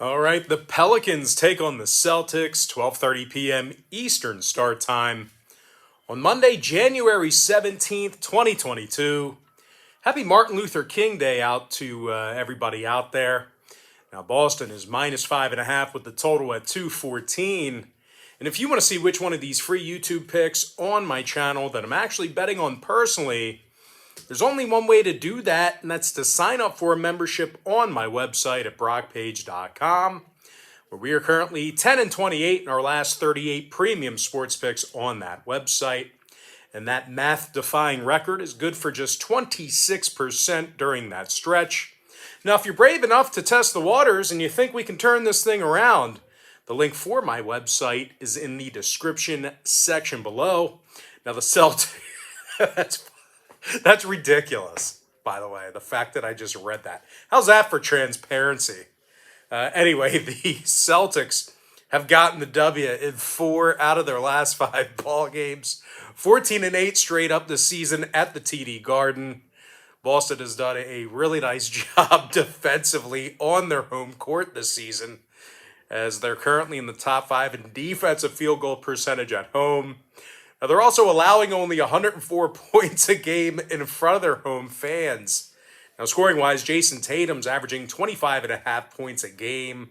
All right, the Pelicans take on the Celtics, 12:30 p.m. Eastern start time on Monday, January 17th, 2022. Happy Martin Luther King Day out to everybody out there. Now, Boston is -5.5 with the total at 214. And if you want to see which one of these free YouTube picks on my channel that I'm actually betting on personally, there's only one way to do that, and that's to sign up for a membership on my website at brockpage.com, where we are currently 10-28 in our last 38 premium sports picks on that website. And that math-defying record is good for just 26% during that stretch. Now, if you're brave enough to test the waters and you think we can turn this thing around, the link for my website is in the description section below. Now, the Celtics... That's ridiculous, by the way, the fact that I just read that. How's that for transparency? Anyway, the Celtics have gotten the W in 4 out of their last 5 ball games. 14-8 straight up this season at the TD Garden. Boston has done a really nice job defensively on their home court this season, as they're currently in the top 5 in defensive field goal percentage at home. Now, they're also allowing only 104 points a game in front of their home fans. Now, scoring-wise, Jason Tatum's averaging 25.5 points a game,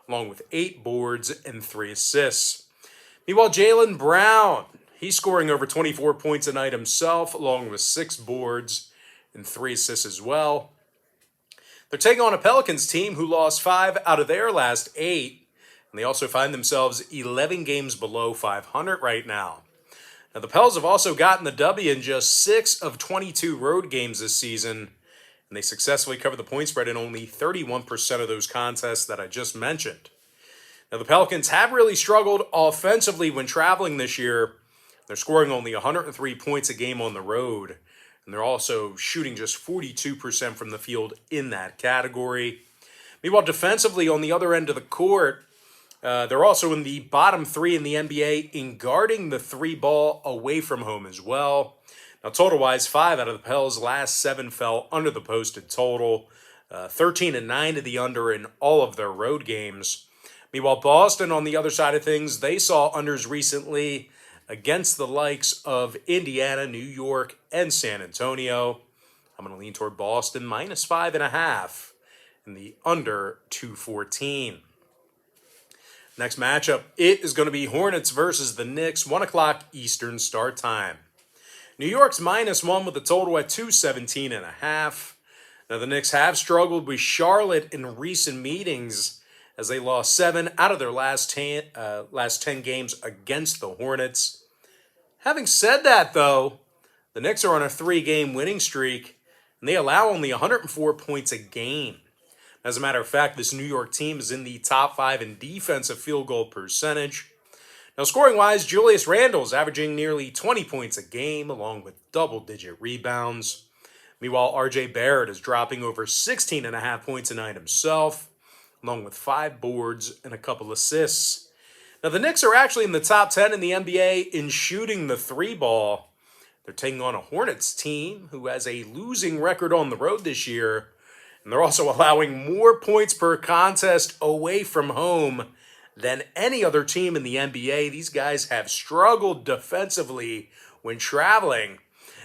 along with 8 boards and 3 assists. Meanwhile, Jaylen Brown, he's scoring over 24 points a night himself, along with 6 boards and 3 assists as well. They're taking on a Pelicans team who lost 5 out of their last 8, and they also find themselves 11 games below 500 right now. Now, the Pels have also gotten the W in just 6 of 22 road games this season, and they successfully covered the point spread in only 31% of those contests that I just mentioned. Now, the Pelicans have really struggled offensively when traveling this year. They're scoring only 103 points a game on the road, and they're also shooting just 42% from the field in that category. Meanwhile, defensively on the other end of the court, they're also in the bottom 3 in the NBA in guarding the 3 ball away from home as well. Now, total-wise, 5 out of the Pels' last 7 fell under the posted total. 13-9 to the under in all of their road games. Meanwhile, Boston, on the other side of things, they saw unders recently against the likes of Indiana, New York, and San Antonio. I'm going to lean toward Boston -5.5 in the under 214. Next matchup, it is going to be Hornets versus the Knicks, 1 o'clock Eastern start time. New York's -1 with a total at 217.5. Now, the Knicks have struggled with Charlotte in recent meetings as they lost 7 out of their last 10 games against the Hornets. Having said that, though, the Knicks are on a 3-game winning streak, and they allow only 104 points a game. As a matter of fact, this New York team is in the top 5 in defensive field goal percentage. Now, scoring-wise, Julius Randle's averaging nearly 20 points a game, along with double-digit rebounds. Meanwhile, R.J. Barrett is dropping over 16.5 points a night himself, along with 5 boards and a couple assists. Now, the Knicks are actually in the top 10 in the NBA in shooting the 3-ball. They're taking on a Hornets team who has a losing record on the road this year, and they're also allowing more points per contest away from home than any other team in the NBA. These guys have struggled defensively when traveling.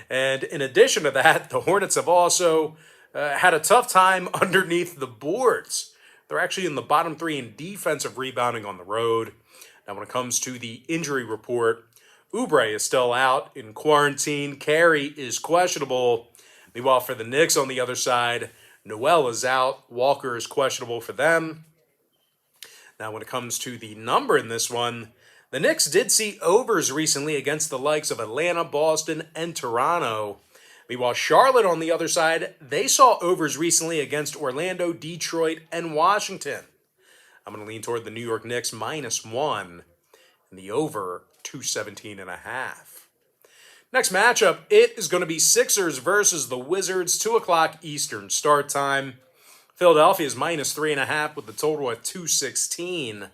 And in addition to that, the Hornets have also had a tough time underneath the boards. They're actually in the bottom 3 in defensive rebounding on the road. Now, when it comes to the injury report, Oubre is still out in quarantine. Carey is questionable. Meanwhile, for the Knicks on the other side, Noel is out. Walker is questionable for them. Now, when it comes to the number in this one, the Knicks did see overs recently against the likes of Atlanta, Boston, and Toronto. Meanwhile, Charlotte on the other side, they saw overs recently against Orlando, Detroit, and Washington. I'm going to lean toward the New York Knicks -1 and the over 217.5. Next matchup, it is going to be Sixers versus the Wizards, 2 o'clock Eastern start time. Philadelphia is -3.5 with the total at 216.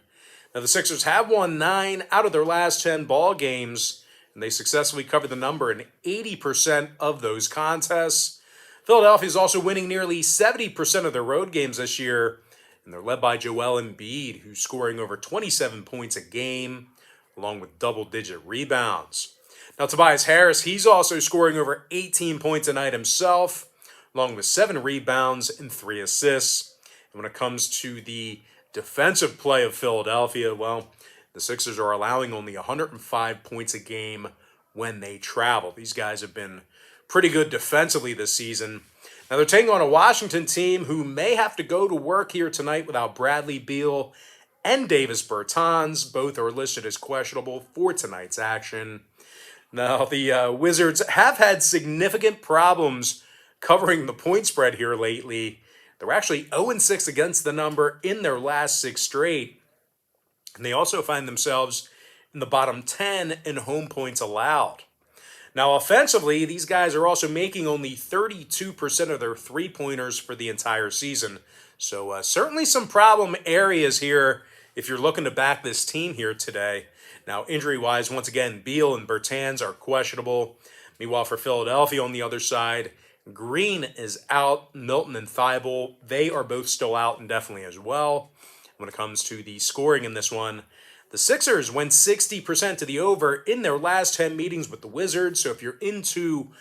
Now, the Sixers have won 9 out of their last 10 ball games, and they successfully covered the number in 80% of those contests. Philadelphia is also winning nearly 70% of their road games this year, And they're led by Joel Embiid, who's scoring over 27 points a game, along with double-digit rebounds. Now, Tobias Harris, he's also scoring over 18 points a night himself, along with 7 rebounds and 3 assists. And when it comes to the defensive play of Philadelphia, well, the Sixers are allowing only 105 points a game when they travel. These guys have been pretty good defensively this season. Now, they're taking on a Washington team who may have to go to work here tonight without Bradley Beal and Davis Bertans. Both are listed as questionable for tonight's action. Now, the Wizards have had significant problems covering the point spread here lately. They're actually 0-6 against the number in their last 6 straight. And they also find themselves in the bottom 10 in home points allowed. Now, offensively, these guys are also making only 32% of their three-pointers for the entire season. So certainly some problem areas here if you're looking to back this team here today. Now, injury-wise, once again, Beal and Bertans are questionable. Meanwhile, for Philadelphia on the other side, Green is out. Milton and Thibault, they are both still out indefinitely as well. When it comes to the scoring in this one, the Sixers went 60% to the over in their last 10 meetings with the Wizards. So if you're into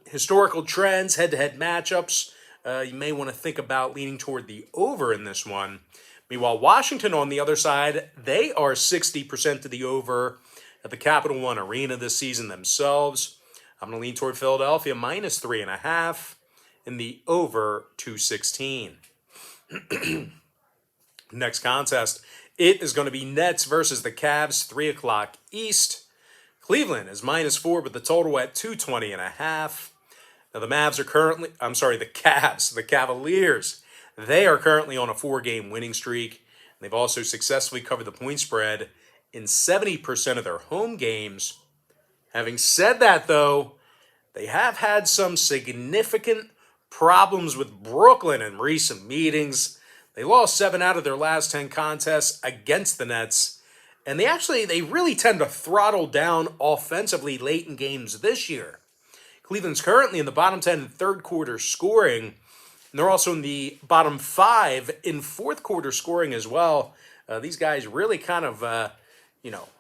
historical trends, head-to-head matchups, you may want to think about leaning toward the over in this one. Meanwhile, Washington on the other side, they are 60% to the over at the Capital One Arena this season themselves. I'm going to lean toward Philadelphia minus 3.5 in the over 216. Next contest, it is going to be Nets versus the Cavs, 3 o'clock East. Cleveland is minus 4 with the total at 220.5. Now the Cavs, the Cavaliers, they are currently on a 4-game winning streak. They've also successfully covered the point spread in 70% of their home games. Having said that, though, they have had some significant problems with Brooklyn in recent meetings. They lost 7 out of their last 10 contests against the Nets. And they really tend to throttle down offensively late in games this year. Cleveland's currently in the bottom 10 in third quarter scoring. And they're also in the bottom 5 in fourth quarter scoring as well. These guys really kind of,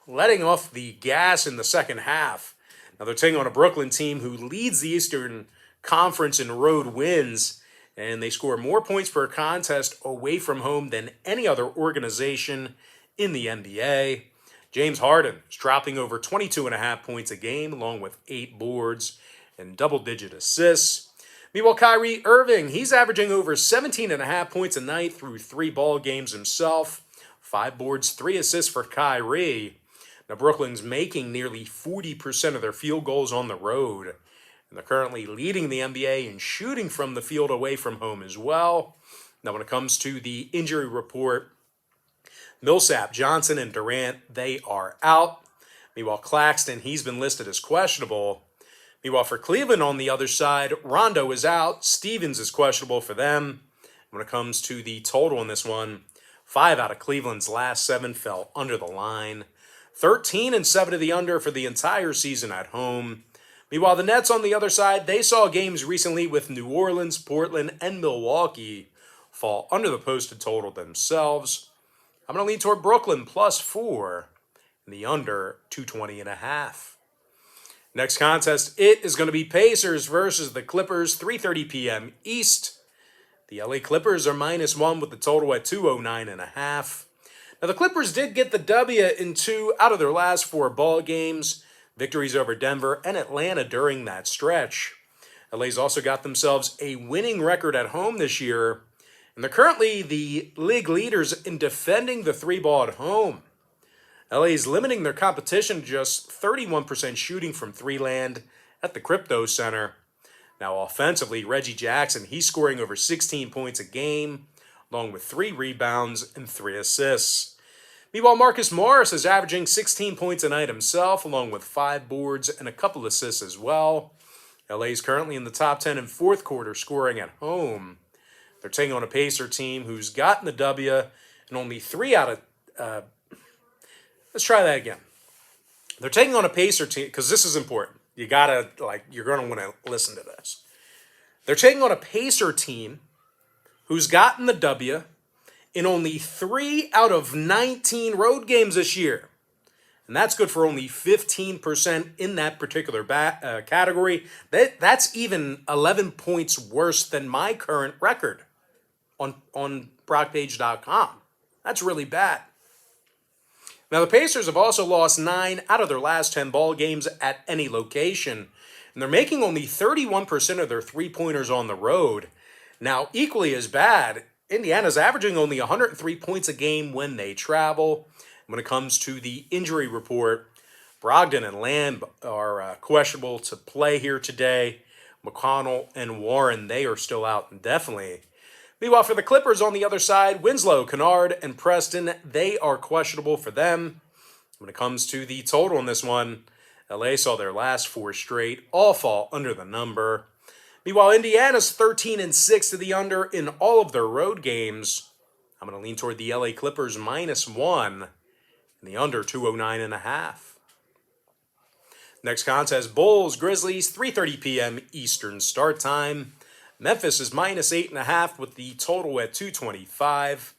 letting off the gas in the second half. Now they're taking on a Brooklyn team who leads the Eastern Conference in road wins. And they score more points per contest away from home than any other organization in the NBA. James Harden is dropping over 22.5 points a game, along with 8 boards and double-digit assists. Meanwhile, Kyrie Irving, he's averaging over 17.5 points a night through 3 ball games himself. 5 boards, 3 assists for Kyrie. Now, Brooklyn's making nearly 40% of their field goals on the road. And they're currently leading the NBA in shooting from the field away from home as well. Now, when it comes to the injury report, Millsap, Johnson, and Durant, they are out. Meanwhile, Claxton, he's been listed as questionable. Meanwhile, for Cleveland on the other side, Rondo is out. Stevens is questionable for them. When it comes to the total in this one, 5 out of Cleveland's last 7 fell under the line. 13 and 7 to the under for the entire season at home. Meanwhile, the Nets on the other side, they saw games recently with New Orleans, Portland, and Milwaukee fall under the posted total themselves. I'm going to lean toward Brooklyn plus 4 and the under 220.5. Next contest, it is going to be Pacers versus the Clippers, 3:30 p.m. East. The LA Clippers are minus 1 with the total at 209.5. Now, the Clippers did get the W in 2 out of their last 4 ball games. Victories over Denver and Atlanta during that stretch. LA's also got themselves a winning record at home this year, and they're currently the league leaders in defending the 3-ball at home. LA's limiting their competition to just 31% shooting from 3 land at the Crypto Center. Now, offensively, Reggie Jackson, he's scoring over 16 points a game, along with 3 rebounds and 3 assists. Meanwhile, Marcus Morris is averaging 16 points a night himself, along with 5 boards and a couple assists as well. LA is currently in the top 10 in fourth quarter scoring at home. They're taking on a Pacer team who's gotten the W and only 3 out of... let's try that again. They're taking on a Pacer team, because this is important. You're going to want to listen to this. They're taking on a Pacer team who's gotten the W in only 3 out of 19 road games this year. And that's good for only 15% in that particular category. That's even 11 points worse than my current record on BrockPage.com. That's really bad. Now, the Pacers have also lost 9 out of their last 10 ball games at any location, and they're making only 31% of their three-pointers on the road. Now, equally as bad, Indiana's averaging only 103 points a game when they travel. When it comes to the injury report, Brogdon and Lamb are questionable to play here today. McConnell and Warren, they are still out indefinitely. Meanwhile, for the Clippers on the other side, Winslow, Kennard, and Preston, they are questionable for them. When it comes to the total in this one, LA saw their last 4 straight all fall under the number. Meanwhile, Indiana's 13-6 to the under in all of their road games. I'm going to lean toward the LA Clippers -1 and the under 209.5. Next contest, Bulls, Grizzlies, 3:30 p.m. Eastern start time. Memphis is -8.5 with the total at 225.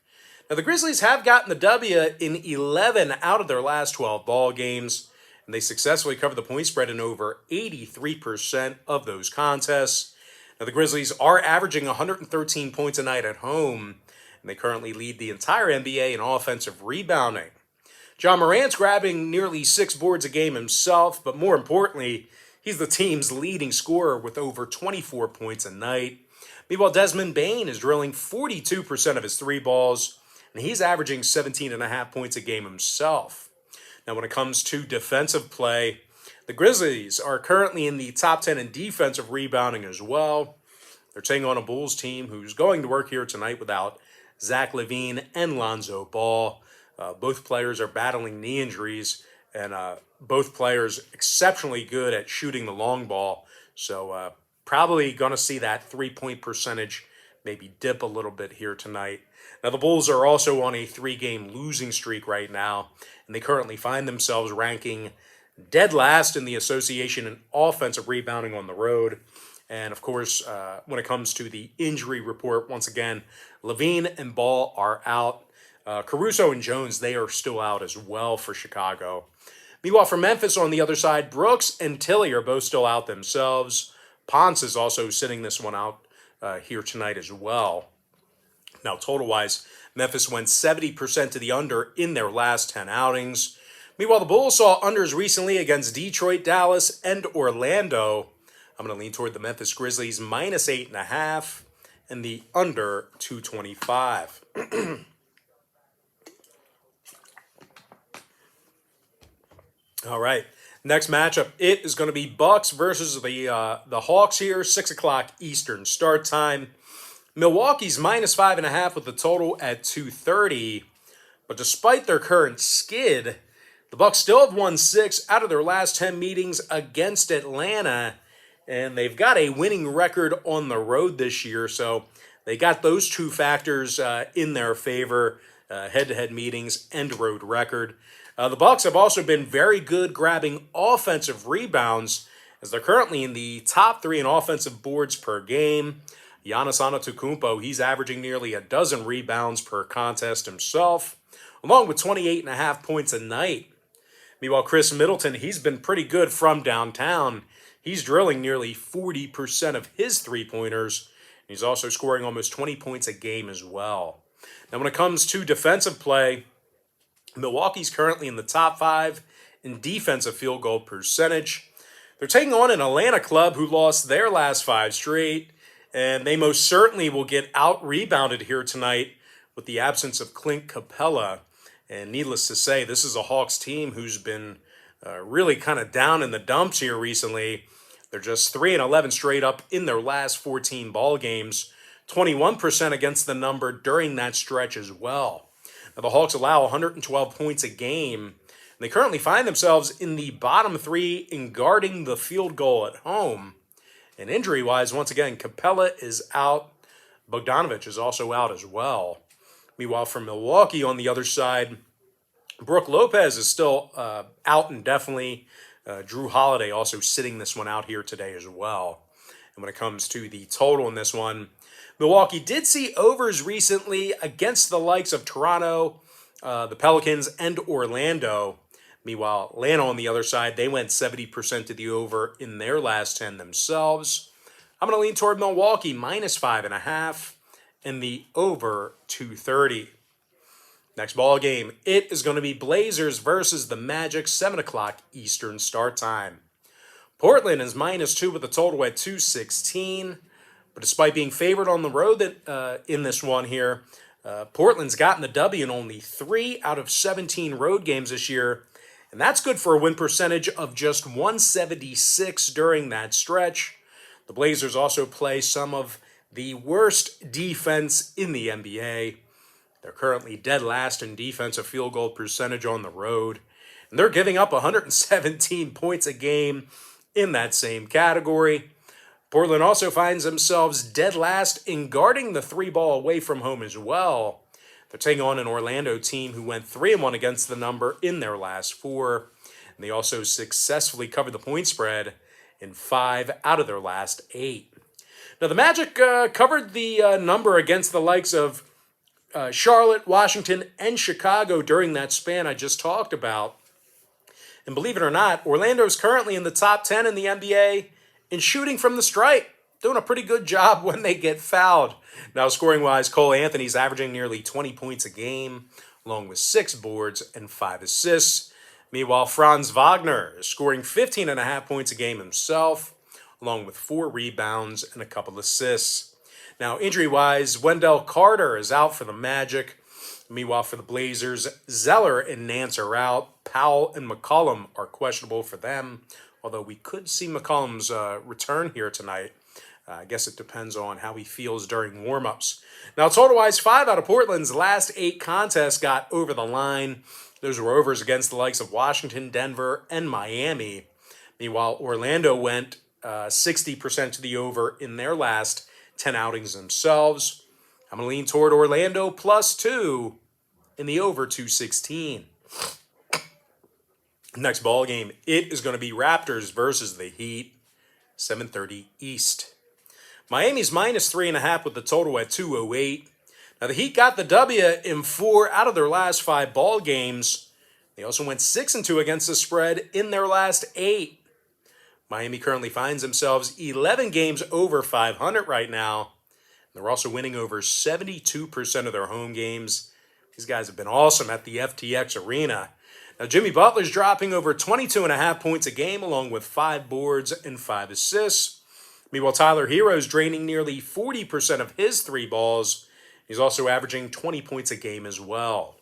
Now, the Grizzlies have gotten the W in 11 out of their last 12 ball games, and they successfully covered the point spread in over 83% of those contests. Now, the Grizzlies are averaging 113 points a night at home, and they currently lead the entire NBA in offensive rebounding. John Morant's grabbing nearly 6 boards a game himself, but more importantly, he's the team's leading scorer with over 24 points a night. Meanwhile, Desmond Bane is drilling 42% of his 3 balls, and he's averaging 17.5 points a game himself. Now, when it comes to defensive play, the Grizzlies are currently in the top 10 in defensive rebounding as well. They're taking on a Bulls team who's going to work here tonight without Zach LaVine and Lonzo Ball. Both players are battling knee injuries, and both players exceptionally good at shooting the long ball. So probably going to see that 3-point percentage maybe dip a little bit here tonight. Now, the Bulls are also on a 3-game losing streak right now, and they currently find themselves ranking dead last in the association in offensive rebounding on the road. And, of course, when it comes to the injury report, once again, LaVine and Ball are out. Caruso and Jones, they are still out as well for Chicago. Meanwhile, for Memphis on the other side, Brooks and Tilly are both still out themselves. Ponce is also sitting this one out here tonight as well. Now, total-wise, Memphis went 70% to the under in their last 10 outings. Meanwhile, the Bulls saw unders recently against Detroit, Dallas, and Orlando. I'm going to lean toward the Memphis Grizzlies -8.5 and the under 225. All right, next matchup, it is going to be Bucks versus the Hawks here, 6 o'clock Eastern start time. Milwaukee's -5.5 with the total at 230. But despite their current skid, the Bucks still have won 6 out of their last 10 meetings against Atlanta, and they've got a winning record on the road this year. So they got those 2 factors in their favor, head-to-head meetings and road record. The Bucks have also been very good grabbing offensive rebounds, as they're currently in the top 3 in offensive boards per game. Giannis Antetokounmpo, he's averaging nearly a dozen rebounds per contest himself, along with 28.5 points a night. Meanwhile, Chris Middleton, he's been pretty good from downtown. He's drilling nearly 40% of his three-pointers. He's also scoring almost 20 points a game as well. Now, when it comes to defensive play, Milwaukee's currently in the top 5 in defensive field goal percentage. They're taking on an Atlanta club who lost their last 5 straight, and they most certainly will get out-rebounded here tonight with the absence of Clint Capella. And needless to say, this is a Hawks team who's been really kind of down in the dumps here recently. They're just 3-11 straight up in their last 14 ball games, 21% against the number during that stretch as well. Now, the Hawks allow 112 points a game, and they currently find themselves in the bottom 3 in guarding the field goal at home. And injury-wise, once again, Capella is out. Bogdanovich is also out as well. Meanwhile, for Milwaukee on the other side, Brook Lopez is still out indefinitely. Drew Holiday also sitting this one out here today as well. And when it comes to the total in this one, Milwaukee did see overs recently against the likes of Toronto, the Pelicans, and Orlando. Meanwhile, Atlanta on the other side, they went 70% to the over in their last 10 themselves. I'm going to lean toward Milwaukee minus 5.5 and the over 230. Next ball game, it is going to be Blazers versus the Magic, 7 o'clock Eastern start time. Portland is -2 with a total at 216. But despite being favored on the road in this one here, Portland's gotten the W in only 3 out of 17 road games this year. And that's good for a win percentage of just 176 during that stretch. The Blazers also play some of the worst defense in the NBA. They're currently dead last in defensive field goal percentage on the road. And they're giving up 117 points a game in that same category. Portland also finds themselves dead last in guarding the 3-ball away from home as well. They're taking on an Orlando team who went 3-1 against the number in their last 4. And they also successfully covered the point spread in 5 out of their last 8. Now, the Magic covered the number against the likes of Charlotte, Washington, and Chicago during that span I just talked about. And believe it or not, Orlando's currently in the top 10 in the NBA in shooting from the stripe. Doing a pretty good job when they get fouled. Now, scoring-wise, Cole Anthony's averaging nearly 20 points a game, along with 6 boards and 5 assists. Meanwhile, Franz Wagner is scoring 15.5 points a game himself, along with 4 rebounds and a couple assists. Now, injury-wise, Wendell Carter is out for the Magic. Meanwhile, for the Blazers, Zeller and Nance are out. Powell and McCollum are questionable for them, although we could see McCollum's return here tonight. I guess it depends on how he feels during warm-ups. Now, total-wise, 5 out of Portland's last 8 contests got over the line. Those were overs against the likes of Washington, Denver, and Miami. Meanwhile, Orlando went 60% to the over in their last 10 outings themselves. I'm going to lean toward Orlando +2 in the over 216. Next ball game, it is going to be Raptors versus the Heat, 7:30 East. Miami's -3.5 with the total at 208. Now, the Heat got the W in 4 out of their last 5 ball games. They also went 6-2 against the spread in their last 8. Miami currently finds themselves 11 games over 500 right now. They're also winning over 72% of their home games. These guys have been awesome at the FTX Arena. Now, Jimmy Butler's dropping over 22.5 points a game, along with 5 boards and 5 assists. Meanwhile, Tyler Hero's draining nearly 40% of his 3 balls. He's also averaging 20 points a game as well.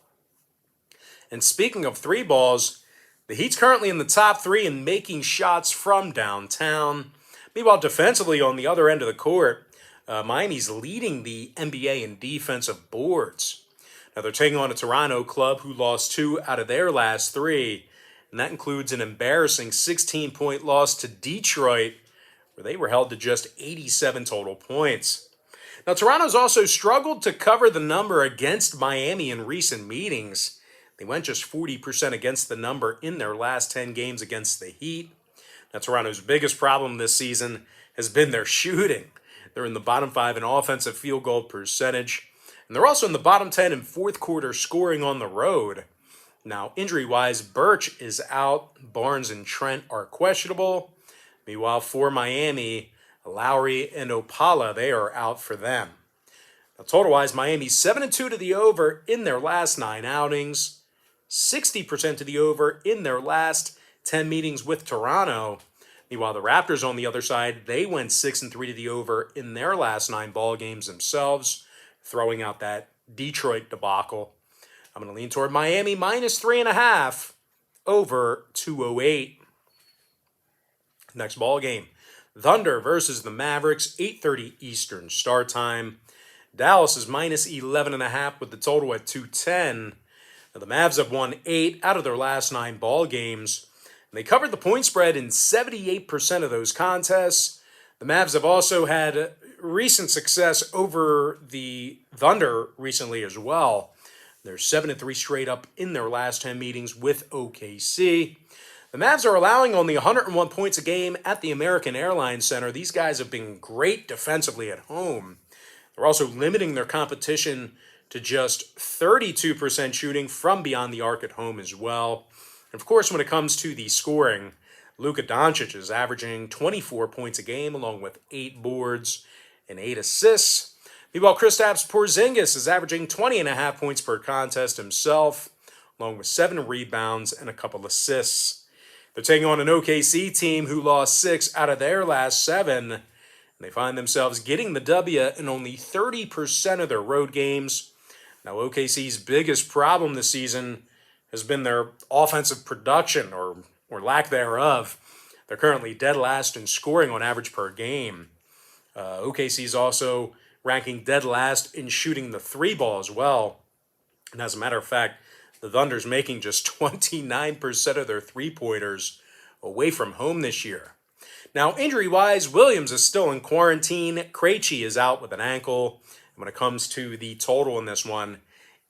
And speaking of 3 balls, the Heat's currently in the top 3 in making shots from downtown. Meanwhile, defensively on the other end of the court, Miami's leading the NBA in defensive boards. Now, they're taking on a Toronto club who lost 2 out of their last 3, and that includes an embarrassing 16-point loss to Detroit, where they were held to just 87 total points. Now, Toronto's also struggled to cover the number against Miami in recent meetings. They went just 40% against the number in their last 10 games against the Heat. Now, Toronto's biggest problem this season has been their shooting. They're in the bottom 5 in offensive field goal percentage. And they're also in the bottom 10 in fourth quarter scoring on the road. Now, injury-wise, Birch is out. Barnes and Trent are questionable. Meanwhile, for Miami, Lowry and Opala, they are out for them. Now, total-wise, Miami's 7-2 to the over in their last 9 outings. 60% to the over in their last 10 meetings with Toronto. Meanwhile, the Raptors on the other side, they went 6-3 to the over in their last 9 ball games themselves, throwing out that Detroit debacle. I'm going to lean toward Miami -3.5 over 208. Next ball game, Thunder versus the Mavericks, 8:30 Eastern start time. Dallas is -11.5 with the total at 210. Now, the Mavs have won 8 out of their last 9 ball games. And they covered the point spread in 78% of those contests. The Mavs have also had recent success over the Thunder recently as well. They're 7-3 straight up in their last 10 meetings with OKC. The Mavs are allowing only 101 points a game at the American Airlines Center. These guys have been great defensively at home. They're also limiting their competition to just 32% shooting from beyond the arc at home as well. And of course, when it comes to the scoring, Luka Doncic is averaging 24 points a game along with 8 boards and 8 assists. Meanwhile, Kristaps Porzingis is averaging 20.5 points per contest himself, along with 7 rebounds and a couple assists. They're taking on an OKC team who lost 6 out of their last 7. And they find themselves getting the W in only 30% of their road games. Now, OKC's biggest problem this season has been their offensive production or lack thereof. They're currently dead last in scoring on average per game. OKC's also ranking dead last in shooting the 3 ball as well. And as a matter of fact, the Thunder's making just 29% of their 3-pointers away from home this year. Now, injury-wise, Williams is still in quarantine. Krejci is out with an ankle. And when it comes to the total in this one,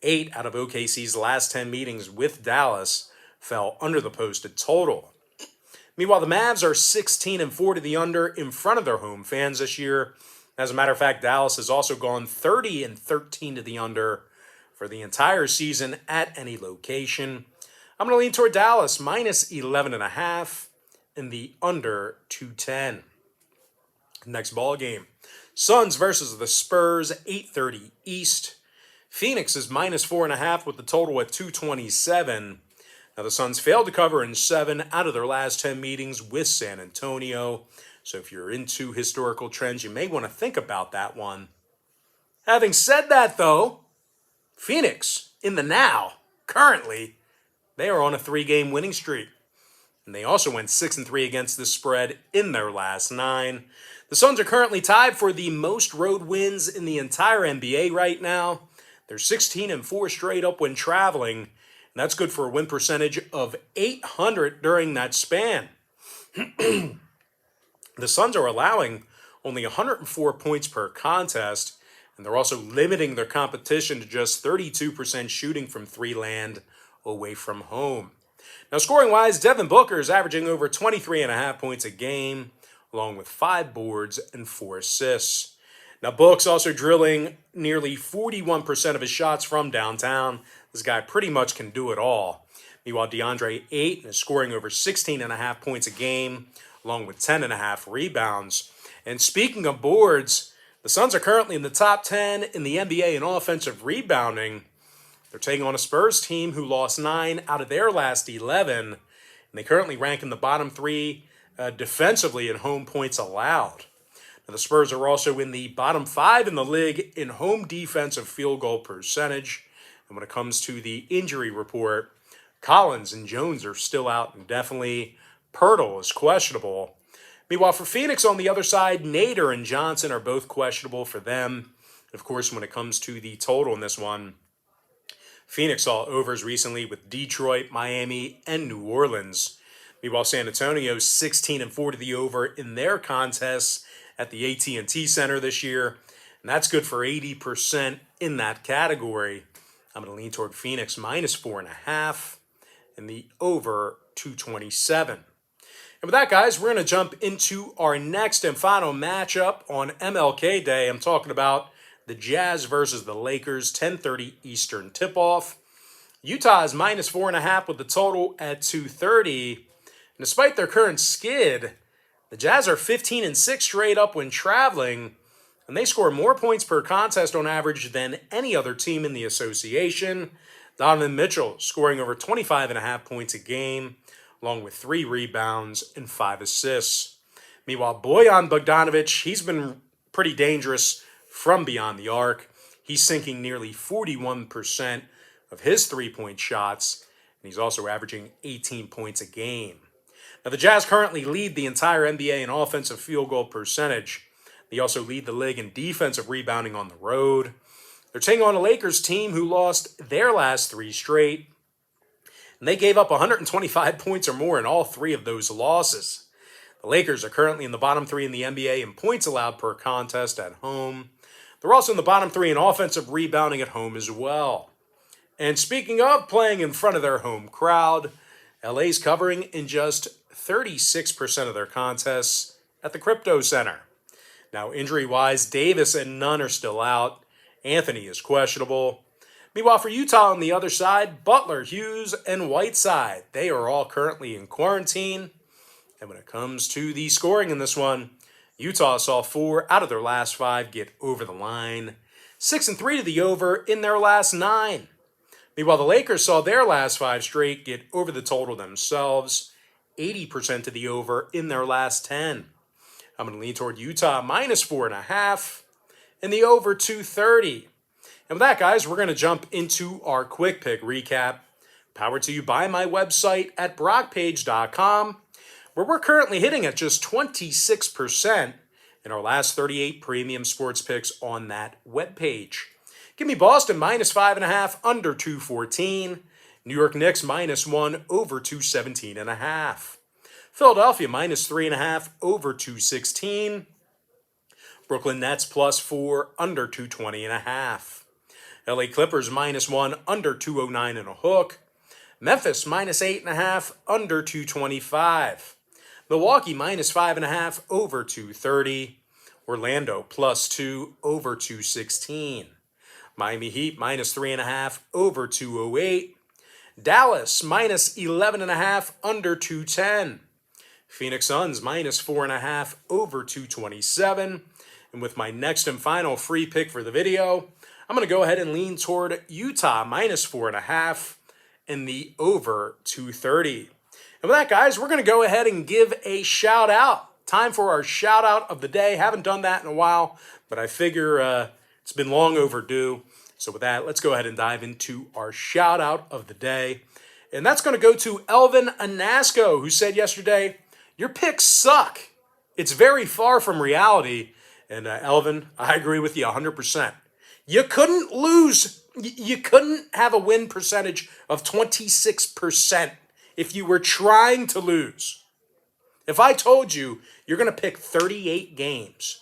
8 out of OKC's last 10 meetings with Dallas fell under the posted total. Meanwhile, the Mavs are 16-4 to the under in front of their home fans this year. As a matter of fact, Dallas has also gone 30-13 to the under for the entire season at any location. I'm going to lean toward Dallas, minus 11.5 in the under 210. Next ball game, Suns versus the Spurs, 8:30 East. Phoenix is minus 4.5 with the total at 227. Now, the Suns failed to cover in 7 out of their last 10 meetings with San Antonio. So if you're into historical trends, you may want to think about that one. Having said that, though, Phoenix, in the now, currently, they are on a 3-game winning streak. And they also went 6-3 against the spread in their last 9. The Suns are currently tied for the most road wins in the entire NBA right now. They're 16-4 straight up when traveling, and that's good for a win percentage of .800 during that span. The Suns are allowing only 104 points per contest, and they're also limiting their competition to just 32% shooting from 3 land away from home. Now, scoring-wise, Devin Booker is averaging over 23.5 points a game, along with 5 boards and 4 assists. Now, Book's also drilling nearly 41% of his shots from downtown. This guy pretty much can do it all. Meanwhile, DeAndre Ayton is scoring over 16.5 points a game, along with 10.5 rebounds. And speaking of boards, the Suns are currently in the top 10 in the NBA in offensive rebounding. They're taking on a Spurs team who lost 9 out of their last 11, and they currently rank in the bottom 3 defensively in home points allowed. Now, the Spurs are also in the bottom 5 in the league in home defensive field goal percentage. And when it comes to the injury report, Collins and Jones are still out indefinitely. Pirtle is questionable. Meanwhile, for Phoenix on the other side, Nader and Johnson are both questionable for them. Of course, when it comes to the total in this one, Phoenix saw overs recently with Detroit, Miami, and New Orleans. Meanwhile, San Antonio's 16-4 to the over in their contests at the AT&T Center this year. And that's good for 80% in that category. I'm going to lean toward Phoenix minus 4.5 in the over 227. And with that, guys, we're going to jump into our next and final matchup on MLK Day. I'm talking about the Jazz versus the Lakers, 10:30 Eastern tip-off. Utah is minus 4.5 with the total at 230. And despite their current skid, the Jazz are 15-6 straight up when traveling, and they score more points per contest on average than any other team in the association. Donovan Mitchell scoring over 25.5 points a game, along with 3 rebounds and 5 assists. Meanwhile, Bojan Bogdanovic, he's been pretty dangerous from beyond the arc. He's sinking nearly 41% of his 3-point shots, and he's also averaging 18 points a game. Now, the Jazz currently lead the entire NBA in offensive field goal percentage. They also lead the league in defensive rebounding on the road. They're taking on a Lakers team who lost their last 3 straight, and they gave up 125 points or more in all 3 of those losses. The Lakers are currently in the bottom 3 in the NBA in points allowed per contest at home. They're also in the bottom 3 in offensive rebounding at home as well. And speaking of playing in front of their home crowd, LA's covering in just 36% of their contests at the Crypto Center. Now, injury-wise, Davis and Nunn are still out. Anthony is questionable. Meanwhile, for Utah on the other side, Butler, Hughes, and Whiteside, they are all currently in quarantine. And when it comes to the scoring in this one, Utah saw 4 out of their last 5 get over the line. 6 and 3 to the over in their last 9. Meanwhile, the Lakers saw their last 5 straight get over the total themselves. 80% to the over in their last 10. I'm going to lean toward Utah minus 4.5 and the over 230. And with that, guys, we're going to jump into our quick pick recap. Powered to you by my website at brockpage.com, where we're currently hitting at just 26% in our last 38 premium sports picks on that webpage. Give me Boston minus 5.5 under 214. New York Knicks minus 1 over 217.5. Philadelphia minus 3.5 over 216. Brooklyn Nets plus 4 under 220.5. LA Clippers minus 1 under 209 and a hook. Memphis minus 8.5 under 225. Milwaukee minus 5.5 over 230. Orlando plus 2 over 216. Miami Heat minus 3.5 over 208. Dallas minus 11.5 under 210. Phoenix Suns minus 4.5 over 227. And with my next and final free pick for the video, I'm going to go ahead and lean toward Utah minus 4.5 and the over 230. And with that, guys, we're going to go ahead and give a shout out. Time for our shout out of the day. Haven't done that in a while, but I figure it's been long overdue. So with that, let's go ahead and dive into our shout out of the day. And that's going to go to Elvin Anasco, who said yesterday, "Your picks suck. It's very far from reality." And Elvin, I agree with you 100%. You couldn't lose. You couldn't have a win percentage of 26% if you were trying to lose. If I told you you're going to pick 38 games,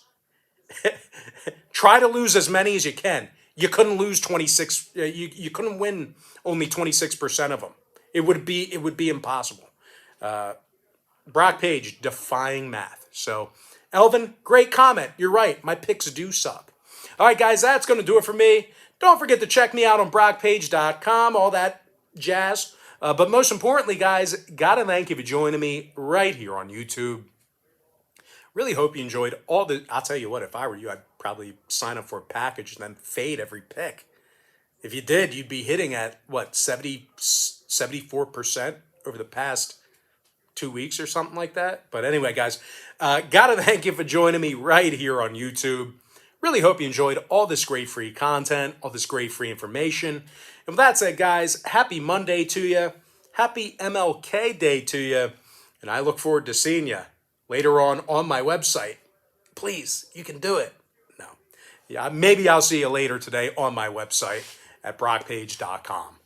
try to lose as many as you can. You couldn't lose 26. You couldn't win only 26% of them. It would be impossible. Brock Page defying math. So, Elvin, great comment. You're right. My picks do suck. All right, guys, that's going to do it for me. Don't forget to check me out on brockpage.com, all that jazz. But most importantly, guys, got to thank you for joining me right here on YouTube. Really hope you enjoyed all the... I'll tell you what, if I were you, I'd probably sign up for a package and then fade every pick. If you did, you'd be hitting at, 74% over the past 2 weeks or something like that. But anyway, guys, got to thank you for joining me right here on YouTube. Really hope you enjoyed all this great free content, all this great free information. And with that said, guys, happy Monday to you. Happy MLK Day to you. And I look forward to seeing you later on my website. Please, you can do it. No. Yeah, maybe I'll see you later today on my website at brockpage.com.